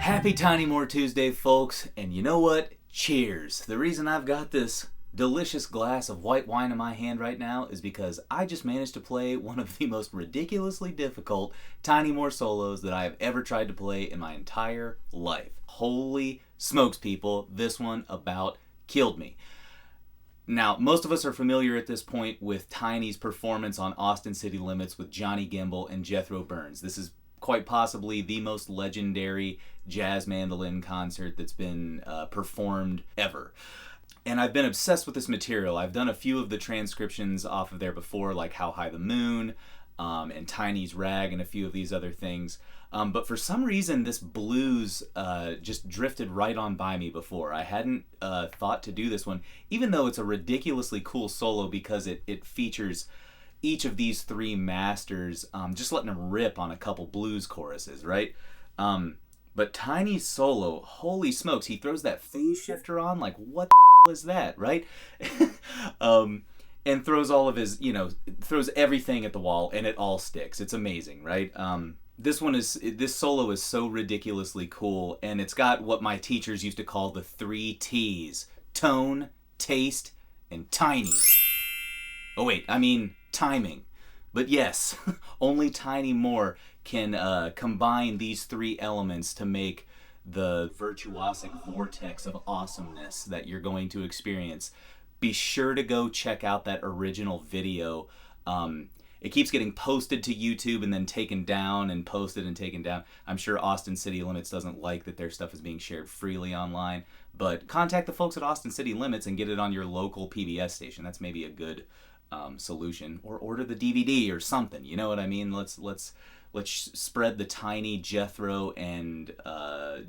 Happy Tiny More Tuesday, folks, and you know what? Cheers. The reason I've got this delicious glass of white wine in my hand right now is because I just managed to play one of the most ridiculously difficult Tiny More solos that I have ever tried to play in my entire life. Holy smokes, people, this one about killed me. Now, most of us are familiar at this point with Tiny's performance on Austin City Limits with Johnny Gimbel and Jethro Burns. This is quite possibly the most legendary jazz mandolin concert that's been performed ever. And I've been obsessed with this material. I've done a few of the transcriptions off of there before, like How High the Moon, and Tiny's Rag, and a few of these other things. But for some reason, this blues just drifted right on by me before. I hadn't thought to do this one, even though it's a ridiculously cool solo because it features each of these three masters just letting them rip on a couple blues choruses, right? But Tiny's solo, holy smokes, he throws that phase shifter on, like, what the is that, right? And throws all of his, throws everything at the wall, and it all sticks. It's amazing, right? This solo is so ridiculously cool, and it's got what my teachers used to call the 3 T's: tone, taste, and tiny. Oh wait, I mean timing. But yes, only Tiny More can combine these 3 elements to make the virtuosic vortex of awesomeness that you're going to experience. Be sure to go check out that original video. It keeps getting posted to YouTube and then taken down and posted and taken down. I'm sure Austin City Limits doesn't like that their stuff is being shared freely online, but contact the folks at Austin City Limits and get it on your local PBS station. That's maybe a good solution. Or order the DVD or something. You know what I mean? Let's spread the Tiny, Jethro, and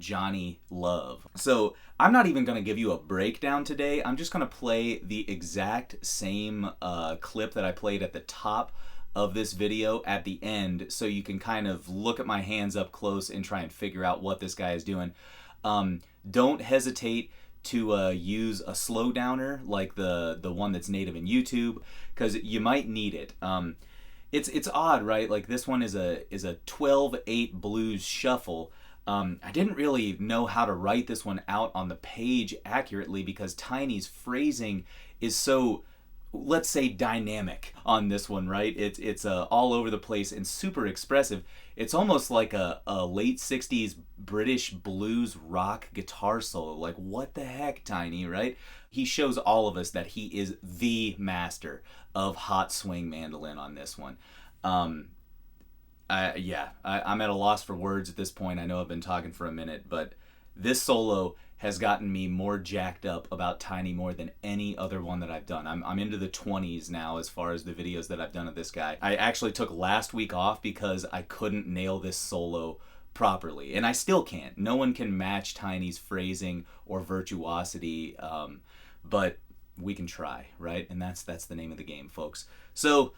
Johnny love. So I'm not even going to give you a breakdown today. I'm just going to play the exact same clip that I played at the top of this video at the end, so you can kind of look at my hands up close and try and figure out what this guy is doing. Don't hesitate to use a slowdowner like the one that's native in YouTube, because you might need it. It's odd, right? Like, this one is a 12/8 blues shuffle. I didn't really know how to write this one out on the page accurately because Tiny's phrasing is so, let's say, dynamic on this one, right? It's all over the place and super expressive. It's almost like a late 60s British blues rock guitar solo. Like, what the heck, Tiny, right? He shows all of us that he is the master of hot swing mandolin on this one. I'm at a loss for words at this point. I know I've been talking for a minute, but this solo has gotten me more jacked up about Tiny More than any other one that I've done. I'm into the 20s now as far as the videos that I've done of this guy. I actually took last week off because I couldn't nail this solo properly, and I still can't. No one can match Tiny's phrasing or virtuosity, but we can try, right? And that's the name of the game, folks. So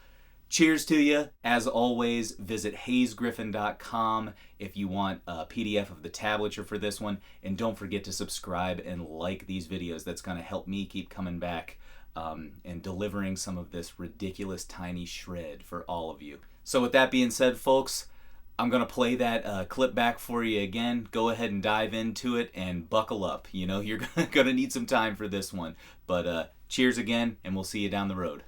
cheers to you. As always, visit HayesGriffin.com if you want a PDF of the tablature for this one. And don't forget to subscribe and like these videos. That's going to help me keep coming back and delivering some of this ridiculous tiny shred for all of you. So with that being said, folks, I'm going to play that clip back for you again. Go ahead and dive into it and buckle up. You're going to need some time for this one. But cheers again, and we'll see you down the road.